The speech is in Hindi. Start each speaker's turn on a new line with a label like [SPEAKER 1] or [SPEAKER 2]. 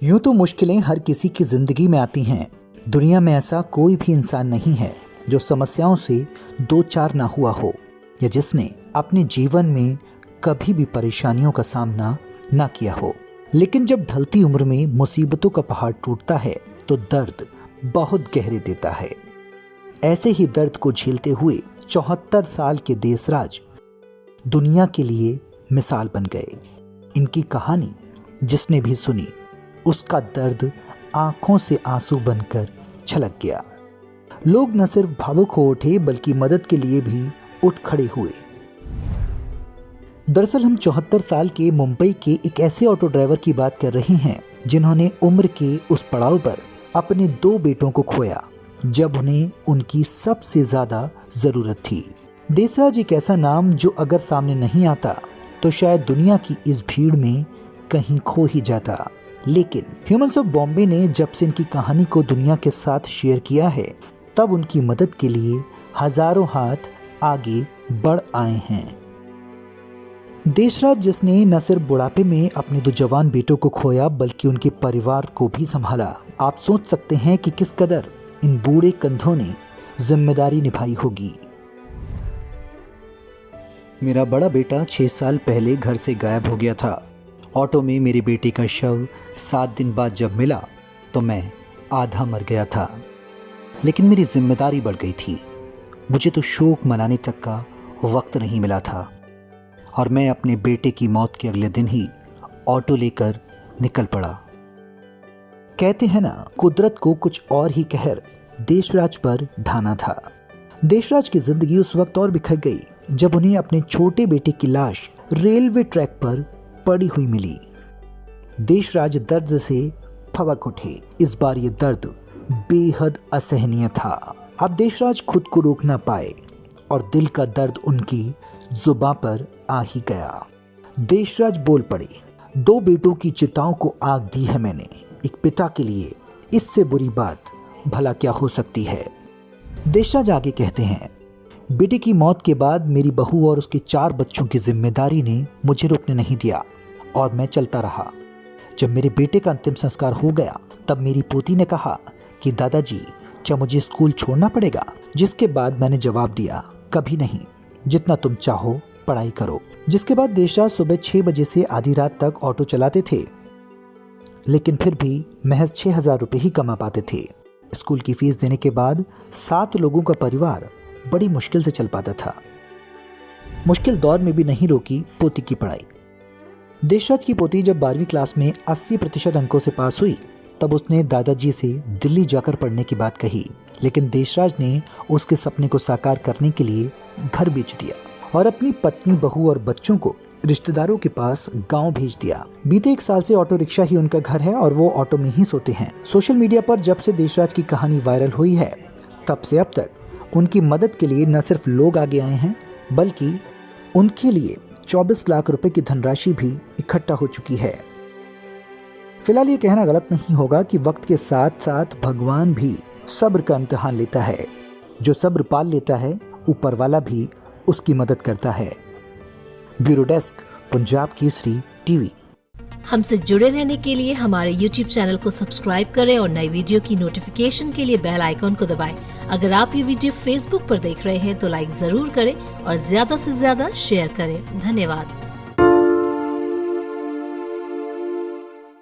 [SPEAKER 1] यूं तो मुश्किलें हर किसी की जिंदगी में आती हैं। दुनिया में ऐसा कोई भी इंसान नहीं है जो समस्याओं से दो चार ना हुआ हो या जिसने अपने जीवन में कभी भी परेशानियों का सामना ना किया हो। लेकिन जब ढलती उम्र में मुसीबतों का पहाड़ टूटता है तो दर्द बहुत गहरे देता है। ऐसे ही दर्द को झेलते हुए 74 साल के देशराज दुनिया के लिए मिसाल बन गए। इनकी कहानी जिसने भी सुनी उसका दर्द आंखों से आंसू बनकर छलक गया। लोग न सिर्फ भावुक हो उठे बल्कि मदद के लिए भी उठ खड़े हुए। दरअसल हम 74 साल के मुंबई के एक ऐसे ऑटो ड्राइवर की बात कर रहे हैं जिन्होंने उम्र के उस पड़ाव पर अपने 2 बेटों को खोया जब उन्हें उनकी सबसे ज्यादा जरूरत थी। देशराज एक ऐसा नाम जो अगर सामने नहीं आता तो शायद दुनिया की इस भीड़ में कहीं खो ही जाता। लेकिन ह्यूमंस ऑफ बॉम्बे ने जब से इनकी कहानी को दुनिया के साथ शेयर किया है तब उनकी मदद के लिए हजारों हाथ आगे बढ़ आए हैं। देशराज जिसने न सिर्फ बुढ़ापे में अपने 2 जवान बेटों को खोया बल्कि उनके परिवार को भी संभाला। आप सोच सकते हैं कि किस कदर इन बूढ़े कंधों ने जिम्मेदारी निभाई होगी। मेरा बड़ा बेटा 6 साल पहले घर से गायब हो गया था। ऑटो में मेरे बेटे का शव 7 दिन बाद जब मिला तो मैं आधा मर गया था। लेकिन मेरी जिम्मेदारी बढ़ गई थी। मुझे तो शोक मनाने तक का वक्त नहीं मिला था और मैं अपने बेटे की मौत के अगले दिन ही ऑटो लेकर निकल पड़ा। कहते हैं ना, कुदरत को कुछ और ही कहर देशराज पर ढाना था। देशराज की जिंदगी उस वक्त और बिखर गई जब उन्हें अपने छोटे बेटे की लाश रेलवे ट्रैक पर पड़ी हुई मिली। देशराज दर्द से फवक उठे। इस बार ये दर्द बेहद असहनीय था। अब देशराज खुद को रोक ना पाए और दिल का दर्द उनकी जुबां पर आ ही गया। देशराज बोल पड़े, 2 बेटों की चिताओं को आग दी है मैंने। एक पिता के लिए इससे बुरी बात भला क्या हो सकती है। देशराज आगे कहते हैं, बेटे की मौत के बाद मेरी बहू और उसके 4 बच्चों की जिम्मेदारी ने मुझे रोकने नहीं दिया और मैं चलता रहा। जब मेरे बेटे का अंतिम संस्कार हो गया तब मेरी पोती ने कहा कि दादाजी क्या मुझे स्कूल छोड़ना पड़ेगा, जिसके बाद मैंने जवाब दिया कभी नहीं, जितना तुम चाहो पढ़ाई करो। जिसके बाद देशराज सुबह 6 बजे से आधी रात तक ऑटो चलाते थे लेकिन फिर भी महज 6,000 रुपये ही कमा पाते थे। स्कूल की फीस देने के बाद 7 लोगों का परिवार बड़ी मुश्किल से चल पाता था। मुश्किल दौर में भी नहीं रोकी पोती की पढ़ाई। देशराज की पोती जब 12वीं क्लास में 80% अंकों से पास हुई तब उसने दादाजी से दिल्ली जाकर पढ़ने की बात कही। लेकिन देशराज ने उसके सपने को साकार करने के लिए घर बेच दिया और अपनी पत्नी, बहू और बच्चों को रिश्तेदारों के पास गांव भेज दिया। बीते 1 साल से ऑटो रिक्शा ही उनका घर है और वो ऑटो में ही सोते हैं। सोशल मीडिया पर जब से देशराज की कहानी वायरल हुई है तब से अब तक उनकी मदद के लिए न सिर्फ लोग आगे आए हैं बल्कि उनके लिए 24 लाख रुपए की धनराशि भी इकट्ठा हो चुकी है। फिलहाल ये कहना गलत नहीं होगा कि वक्त के साथ साथ भगवान भी सब्र का इम्तिहान लेता है। जो सब्र पाल लेता है ऊपर वाला भी उसकी मदद करता है। Bureau desk, Punjab Kesari TV.
[SPEAKER 2] हमसे जुड़े रहने के लिए हमारे YouTube चैनल को सब्सक्राइब करें और नई वीडियो की नोटिफिकेशन के लिए बेल आइकॉन को दबाएं। अगर आप ये वीडियो Facebook पर देख रहे हैं तो लाइक जरूर करें और ज्यादा से ज्यादा शेयर करें। धन्यवाद।